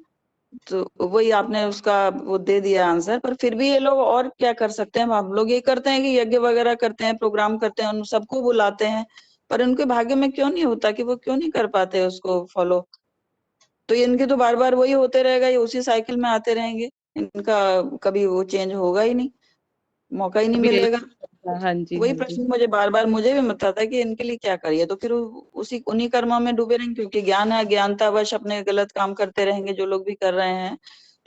तो वही आपने उसका वो दे दिया आंसर। पर फिर भी ये लोग और क्या कर सकते हैं? हम लोग ये करते हैं कि यज्ञ वगैरह करते हैं, प्रोग्राम करते हैं, उन सबको बुलाते हैं, पर उनके भाग्य में क्यों नहीं होता कि वो क्यों नहीं कर पाते उसको फॉलो? तो इनके तो बार बार वही होते रहेगा, ये उसी साइकिल में आते रहेंगे, इनका कभी वो चेंज होगा ही नहीं, मौका ही नहीं अभी यही मिलेगा। हाँ जी, वही हाँ जी। प्रश्न मुझे बार बार मुझे भी मत था कि इनके लिए क्या करिए। तो फिर उसी उन्हीं कर्मों में डूबे रहेंगे, क्योंकि ज्ञान है, ज्ञानतावश अपने गलत काम करते रहेंगे जो लोग भी कर रहे हैं।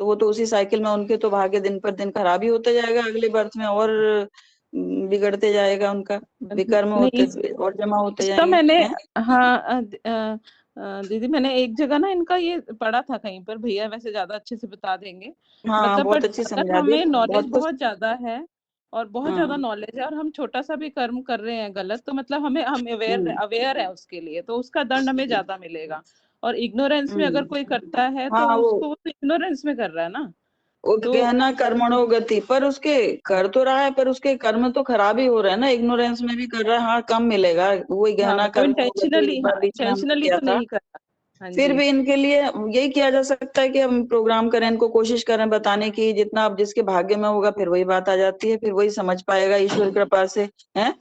तो वो तो उसी साइकिल में, उनके तो भाग्य दिन पर दिन खराब ही होते जाएगा, अगले बर्थ में और बिगड़ते जाएगा उनका, विकर्म नहीं, होते और जमा होते इसका जाएंगे मैंने हैं। हाँ दीदी मैंने एक जगह ना इनका ये पढ़ा था कहीं पर, भैया वैसे ज्यादा अच्छे से बता देंगे। हाँ, मतलब बहुत बट अच्छी अगर समझा दी, हमें नॉलेज बहुत कुछ। बहुत ज्यादा है और बहुत ज्यादा हाँ। नॉलेज है और हम छोटा सा भी कर्म कर रहे हैं गलत, तो मतलब हम अवेयर हम्म। अवेयर है उसके लिए, तो उसका दंड हमें ज्यादा मिलेगा। और इग्नोरेंस में अगर हम्म। कोई करता है तो हाँ, उसको वो तो इग्नोरेंस में कर रहा है ना। वो तो गहना कर्मणो गति, पर उसके कर तो रहा है, पर उसके कर्म तो खराब ही हो रहे हैं ना, इग्नोरेंस में भी कर रहा है। हाँ, कम मिलेगा, वही हाँ गहना मतलब वो कर्मणो गति इंटेंशनली, एक हाँ बार बीच में हमने इंटेंशनली किया तो था। नहीं कर रहा। हाँ फिर जी। भी इनके लिए यही किया जा सकता है कि हम प्रोग्राम करें, इनको कोशिश करें बताने की, जितना अब जिसके भाग्य में होगा फिर वही बात आ जाती है, फिर वही समझ पाएगा ईश्वर कृपा से, है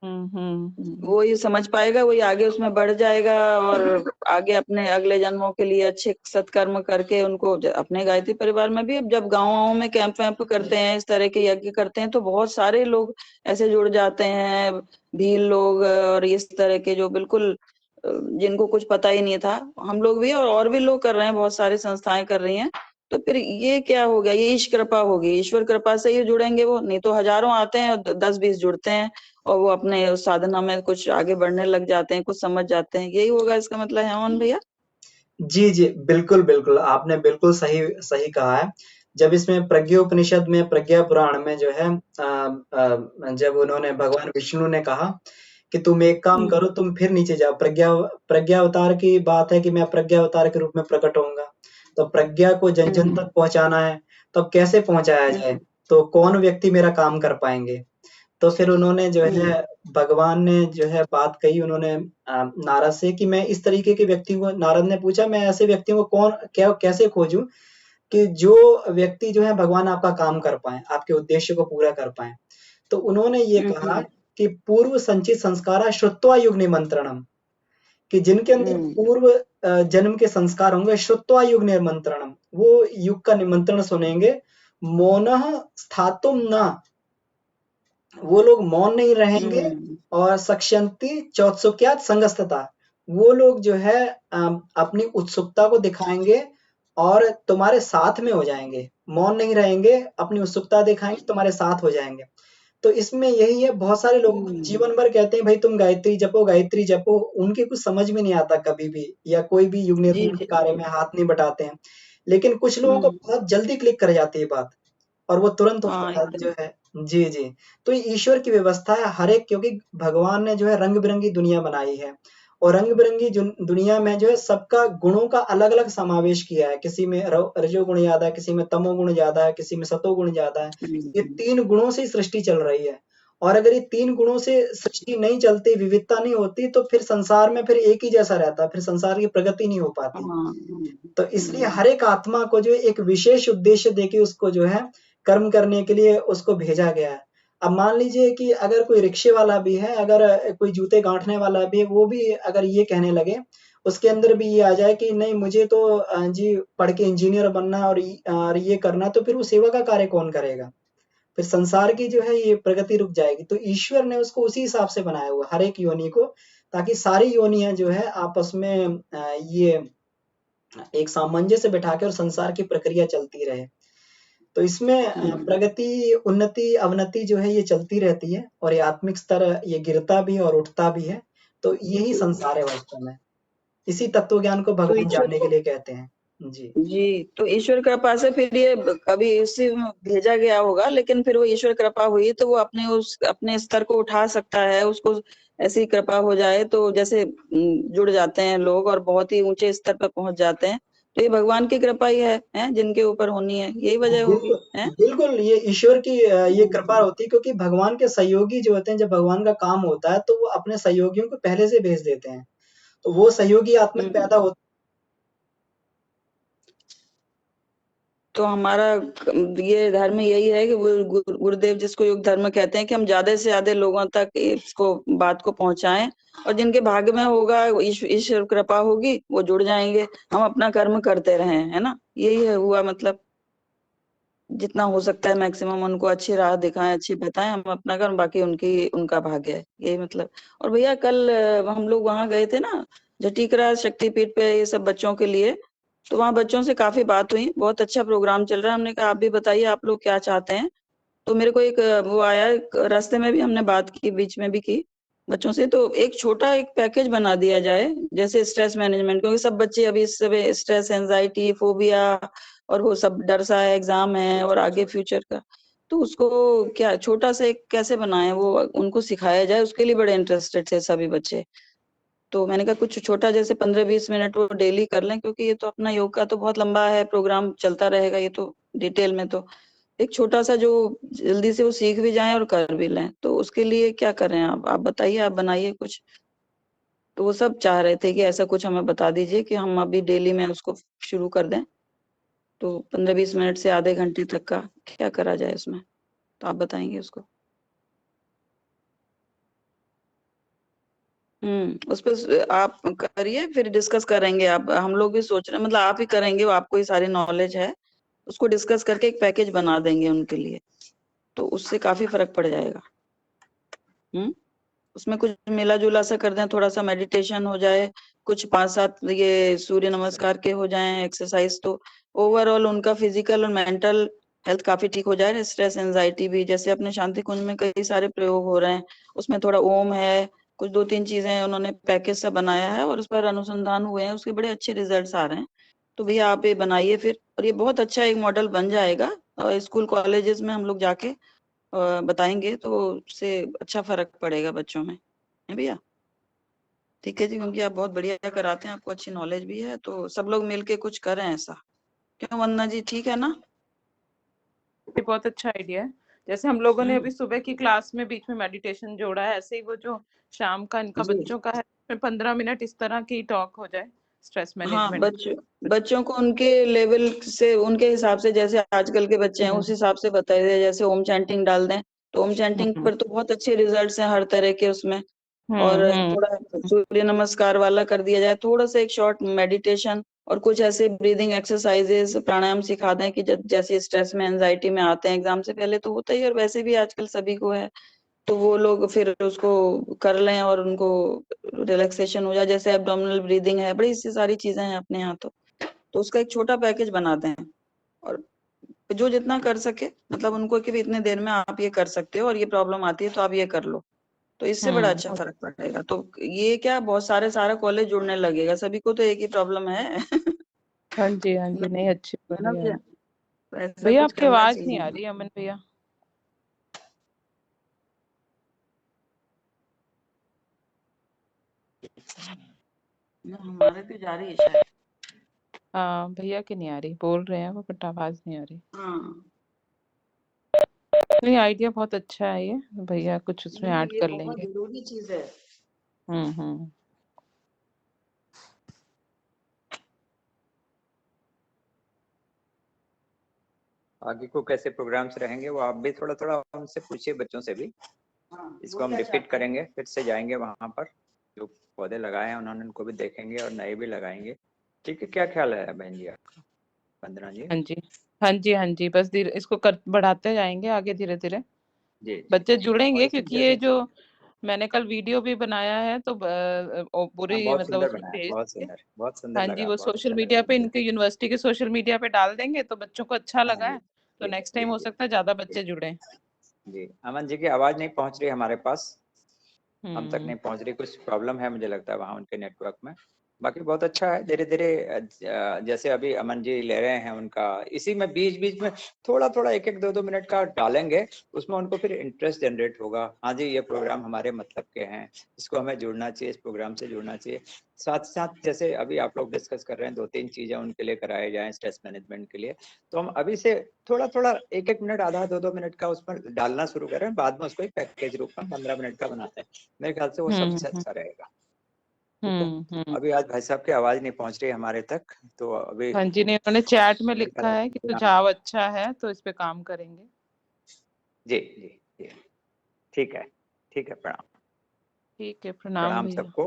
वो ये समझ पाएगा, वही आगे उसमें बढ़ जाएगा और आगे अपने अगले जन्मों के लिए अच्छे सत्कर्म करके उनको अपने गायत्री परिवार में भी, अब जब गाँव में कैंप वैम्प करते हैं, इस तरह के यज्ञ करते हैं, तो बहुत सारे लोग ऐसे जुड़ जाते हैं, भील लोग और इस तरह के जो बिल्कुल जिनको कुछ पता ही नहीं था। हम लोग भी और भी लोग कर रहे हैं, बहुत सारी संस्थाएं कर रही हैं। तो फिर ये क्या हो गया, ये ईश कृपा होगी, ईश्वर कृपा से ही जुड़ेंगे वो, नहीं तो हजारों आते हैं और 10-20 जुड़ते हैं और वो अपने उस साधना में कुछ आगे बढ़ने लग जाते हैं, कुछ समझ जाते हैं। यही होगा इसका मतलब, है मोहन भैया? जी, जी। बिल्कुल, बिल्कुल। आपने बिल्कुल सही सही कहा है। जब इसमें प्रज्ञोपनिषद में, प्रज्ञा पुराण में जो है जब उन्होंने भगवान विष्णु ने कहा कि तुम एक काम करो, तुम फिर नीचे जाओ। प्रज्ञावतार की बात है कि मैं प्रज्ञावतार के रूप में प्रकट होऊँगा। तो प्रज्ञा को जन-जन तक पहुँचाना है, तो अब कैसे पहुँचाया जाए? तो कौन व्यक्ति मेरा काम कर पाएँगे? तो फिर उन्होंने जो है भगवान ने जो है बात कही उन्होंने नारद से कि मैं इस तरीके के व्यक्ति को नारद ने पूछा मैं ऐसे व्यक्तियों को कौन क्या कैसे खोजूँ कि जो व्यक्ति जो है भगवान आपका काम कर पाएँ, आपके उद्देश्य को पूरा कर पाएँ। तो उन्होंने ये कहा कि पूर्व संचित संस्कारा श्रुत्वा युग निमंत्रणम कि जिनके अंदर पूर्व जन्म के संस्कार होंगे श्रुत्वा युग निमंत्रणम, वो युग का निमंत्रण सुनेंगे। मौनः स्थातुम न, वो लोग मौन नहीं रहेंगे और सक्षंति चौत्सुक्यात संगस्तता, वो लोग जो है अपनी उत्सुकता को दिखाएँगे और तुम्हारे साथ में हो जाएँगे। मौन नहीं रहेंगे, अपनी उत्सुकता दिखाएँगे, तुम्हारे साथ हो जाएँगे। तो इसमें यही है, बहुत सारे लोगों को जीवन भर कहते हैं भाई तुम गायत्री जपो, उनके कुछ समझ में नहीं आता कभी भी या कोई भी युग जी निर्माण के जी। कार्य में हाथ नहीं बटाते हैं। लेकिन कुछ लोगों को हम्म। बहुत जल्दी क्लिक कर जाती है बात, और वो तुरंत उसको हाँ जो एकदम। है, जी, जी। तो ये ईश्वर की व्यवस्था है हर एक, क्योंकि भगवान ने जो है रंग-बिरंगी दुनिया बनाई है, और रंग-बिरंगी दुनिया में जो है सबका गुणों का अलग-अलग समावेश किया है। किसी में रजोगुण ज़्यादा है, किसी में तमोगुण ज़्यादा है, किसी में सतोगुण ज़्यादा है। ये हम्म। 3 गुणों से ही सृष्टि चल रही है, और अगर ये 3 गुणों से सृष्टि नहीं चलती, विविधता नहीं होती, तो फिर संसार में फिर एक ही जैसा रहता है, फिर संसार की प्रगति नहीं हो पाती। हाँ। तो इसलिए हर एक आत्मा को जो है एक विशेष उद्देश्य देके उसको जो है कर्म करने के लिए उसको भेजा गया है। अब मान लीजिए कि अगर कोई रिक्शे वाला भी है, अगर कोई जूते गाँठने वाला भी है, वो भी अगर ये कहने लगे, उसके अंदर भी ये आ जाए कि नहीं मुझे तो जी पढ़ के इंजीनियर बनना है और ये करना है, तो फिर वो सेवा का कार्य कौन करेगा? फिर संसार की जो है ये प्रगति रुक जाएगी। तो ईश्वर ने उसको उसी हिसाब से बनाया हुआ है, हर एक योनि को, ताकि सारी योनियाँ जो है आपस में ये एक सामंजस्य बिठा के और संसार की प्रक्रिया चलती रहे। तो इसमें प्रगति, उन्नति, अवनति जो है ये चलती रहती है, और ये आत्मिक स्तर ये गिरता भी है और उठता भी है। तो यही संसार है वास्तव में। इसी तत्व ज्ञान को तो भगवान ईश्वर जानने के लिए कहते हैं। जी। जी, तो ईश्वर कृपा से फिर ये कभी इसी में भेजा गया होगा, लेकिन फिर वो ईश्वर कृपा हुई तो वो अपने स्तर को उठा सकता है, उसको ऐसी कृपा हो जाए तो जैसे जुड़ जाते हैं लोग और बहुत ही ऊंचे स्तर पर पहुंच जाते हैं। तो ये भगवान की कृपा ही है जिनके ऊपर होनी है, यही वजह होगी, बिल्कुल, है। बिल्कुल ये ईश्वर की ये कृपा होती है, क्योंकि भगवान के सहयोगी जो होते हैं, जब भगवान का काम होता है, तो वो अपने सहयोगियों को पहले से भेज देते हैं। तो वो सहयोगी आत्मा हम्म। पैदा होते तो हमारा ये धर्म यही है कि गुरुदेव जिसको योग धर्म कहते हैं कि हम ज्यादा से ज्यादा लोगों तक इसको बात को पहुंचाएं, और जिनके भाग्य में होगा ईश्वर कृपा होगी वो जुड़ जाएंगे, हम अपना कर्म करते रहें, है ना, यही है हुआ मतलब। जितना हो सकता है मैक्सिमम उनको अच्छी राह दिखाएं, अच्छी बताएं, हम अपना कर्म, बाकी उनका भाग्य है, यही मतलब। और भैया कल हम लोग वहां गए थे ना, जटीकरा शक्तिपीठ पे, ये सब बच्चों के लिए। तो वहाँ बच्चों से काफी बात हुई, बहुत अच्छा प्रोग्राम चल रहा है। हमने कहा आप भी बताइए आप लोग क्या चाहते हैं। तो मेरे को एक वो आया, रास्ते में भी हमने बात की, बीच में भी की बच्चों से। तो एक छोटा एक पैकेज बना दिया जाए, जैसे स्ट्रेस मैनेजमेंट, क्योंकि सब बच्चे अभी इस समय स्ट्रेस, एंजाइटी, फोबिया और वो सब डर सा है, एग्जाम है और आगे फ्यूचर का। तो उसको क्या छोटा सा एक कैसे बनाए, वो उनको सिखाया जाए, उसके लिए बड़े इंटरेस्टेड थे सभी बच्चे। तो मैंने कहा कुछ छोटा जैसे 15-20 मिनट वो डेली कर लें, क्योंकि ये तो अपना योग का तो बहुत लंबा है प्रोग्राम, चलता रहेगा ये तो डिटेल में। तो एक छोटा सा जो जल्दी से वो सीख भी जाएं और कर भी लें, तो उसके लिए क्या करें आप बताइए, आप बनाइए कुछ। तो वो सब चाह रहे थे कि ऐसा कुछ हमें बता दीजिए कि हम अभी डेली में उसको शुरू कर दें। तो 15-20 मिनट से आधे घंटे तक का क्या करा जाए उसमें, तो आप बताएंगे उसको। उस पर आप करिए, फिर डिस्कस करेंगे। आप हम लोग भी सोच रहे हैं, मतलब आप ही करेंगे, वो आपको ही सारी नॉलेज है, उसको डिस्कस करके एक पैकेज बना देंगे उनके लिए, तो उससे काफी फर्क पड़ जाएगा। हम्म उसमें कुछ मिला जुला सा कर दें, थोड़ा सा मेडिटेशन हो जाए, कुछ 5-7 ये सूर्य नमस्कार के हो जाएं एक्सरसाइज, तो ओवरऑल उनका फिजिकल और मेंटल हेल्थ काफी ठीक हो जाए। स्ट्रेस एंजाइटी भी, जैसे अपने शांति कुंज में कई सारे प्रयोग हो रहे हैं, उसमें थोड़ा ओम है, कुछ 2-3 चीजें उन्होंने पैकेज सा बनाया है और उस पर अनुसंधान हुए हैं, उसके बड़े अच्छे रिजल्ट्स आ रहे हैं। तो भैया आप ये बनाइए फिर, और ये बहुत अच्छा एक मॉडल बन जाएगा, और स्कूल कॉलेजेस में हम लोग जाके बताएंगे तो उससे अच्छा फर्क पड़ेगा बच्चों में, है भैया। ठीक है जी, क्योंकि आप बहुत बढ़िया कराते हैं, आपको अच्छी नॉलेज भी है, तो सब लोग मिलके कुछ करें ऐसा, क्यों वंदना जी, ठीक है ना। ये बहुत अच्छा आइडिया है। जैसे हम लोगों ने हम्म। अभी सुबह की क्लास में बीच में मेडिटेशन जोड़ा है, ऐसे ही वो जो शाम का इनका जी। बच्चों का है, उसमें 15 मिनट इस तरह की टॉक हो जाए स्ट्रेस हाँ, मैनेजमेंट। बच्चों को उनके लेवल से, उनके हिसाब से, जैसे आजकल के बच्चे हैं उस हिसाब से बताइए। जैसे ओम चैंटिंग डाल दें, तो ओम चैंटिंग हम्म पर तो बहुत अच्छे रिजल्ट्स हैं हर तरह के उसमें। और हम्म थोड़ा सूर्य नमस्कार वाला कर दिया जाए, थोड़ा सा एक शॉर्ट मेडिटेशन, और कुछ ऐसे ब्रीदिंग एक्सरसाइजेस, प्राणायाम सिखा दें कि जैसे स्ट्रेस में, एंजाइटी में आते हैं, एग्जाम से पहले तो होता ही है और वैसे भी आजकल सभी को है। तो वो लोग फिर उसको कर लें और उनको रिलैक्सेशन हो जाए, जैसे एब्डोमिनल ब्रीदिंग है, बड़ी सी सारी चीजें हैं अपने यहाँ। तो उसका एक छोटा पैकेज बनाते हैं, और जो जितना कर सके, मतलब उनको कि भी इतने देर में आप ये कर सकते हो और ये प्रॉब्लम आती है तो आप ये कर लो, तो इससे बड़ा अच्छा फर्क पड़ेगा। तो ये क्या, बहुत सारा कॉलेज जुड़ने लगेगा, सभी को तो एक ही प्रॉब्लम है हाँ जी, हाँ जी, नहीं अच्छी है ना बढ़िया भैया? है। तो ऐसा भैया कुछ आपकी करना आवाज नहीं आ चाहिए। रही अमन भैया। हमारे तो जा रही है शायद। हाँ भैया की नहीं आ रही, बोल रहे हैं वो बट आवाज नहीं आ रही। हाँ, नहीं आइडिया बहुत अच्छा है ये, भैया कुछ उसमें नहीं ऐड ये कर बहुत लेंगे। जरूरी चीज है। हम्म। आगे को कैसे प्रोग्राम्स रहेंगे वो आप भी थोड़ा थोड़ा उनसे पूछिए, बच्चों से भी। हाँ, इसको वो हम क्या रिपीट चाहते हैं? करेंगे, फिर से जाएंगे वहां पर जो पौधे लगाए हैं उन्होंने, उनको भी देखेंगे और नए भी लगाएंगे। ठीक है, क्या ख्याल है बहन जी आपका? वंदना जी। हाँ जी, हाँ जी, हाँ जी, बस धीरे इसको बढ़ाते जाएंगे आगे धीरे धीरे। जी जी। बच्चे और जुड़ेंगे इसमें क्योंकि ये जैसे जो मैंने कल वीडियो भी बनाया है तो हाँ, पूरी बहुत मतलब सुंदर उसमें बनाया, भेज देंगे। बहुत सुंदर हाँ जी, लगा, वो बहुत सोशल अच्छा लगा मीडिया पे, मुझे। इनके यूनिवर्सिटी के सोशल मीडिया पे डाल देंगे तो बच्चों को अच्छा हाँ लगा जी है तो जी नेक्स्ट जी टाइम हो जी सकता है ज्यादा जी बच्चे जुड़े। जी। अमन जी की आवाज नहीं पहुंच रही हमारे पास, हम तक नहीं हम्म। पहुंच रही, कुछ प्रॉब्लम है मुझे लगता है वहाँ उनके नेटवर्क में। बाकी बहुत अच्छा है, धीरे धीरे जैसे अभी अमन जी ले रहे हैं उनका, इसी में बीच बीच में थोड़ा थोड़ा एक एक दो दो मिनट का डालेंगे, उसमें उनको फिर इंटरेस्ट जनरेट होगा। हाँ जी, ये प्रोग्राम हमारे मतलब के हैं, इसको हमें जुड़ना चाहिए, इस प्रोग्राम से जुड़ना चाहिए। साथ साथ जैसे अभी आप लोग डिस्कस कर रहे हैं, 2-3 चीजें उनके लिए कराए जाएं स्ट्रेस मैनेजमेंट के लिए, तो हम अभी से थोड़ा थोड़ा एक एक मिनट, आधा दो दो मिनट का उसमें डालना शुरू करें, बाद में उसको एक पैकेज रूप में 15 मिनट का बनाते हैं। मेरे ख्याल से वो सबसे हम्म। अच्छा रहेगा। ठीक है। हम्म। अभी आज भाई साहब की आवाज नहीं पहुंच रही हमारे तक, तो अभी हाँ जी, नहीं उन्होंने चैट में मेरे लिखा ख्याल है कि से सुझाव अच्छा है तो इस पे काम करेंगे। जी जी जी। ठीक है, ठीक है, प्रणाम। ठीक है, प्रणाम प्रणाम भैया। सबको।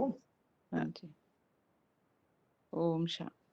हाँ जी, ओम शांति।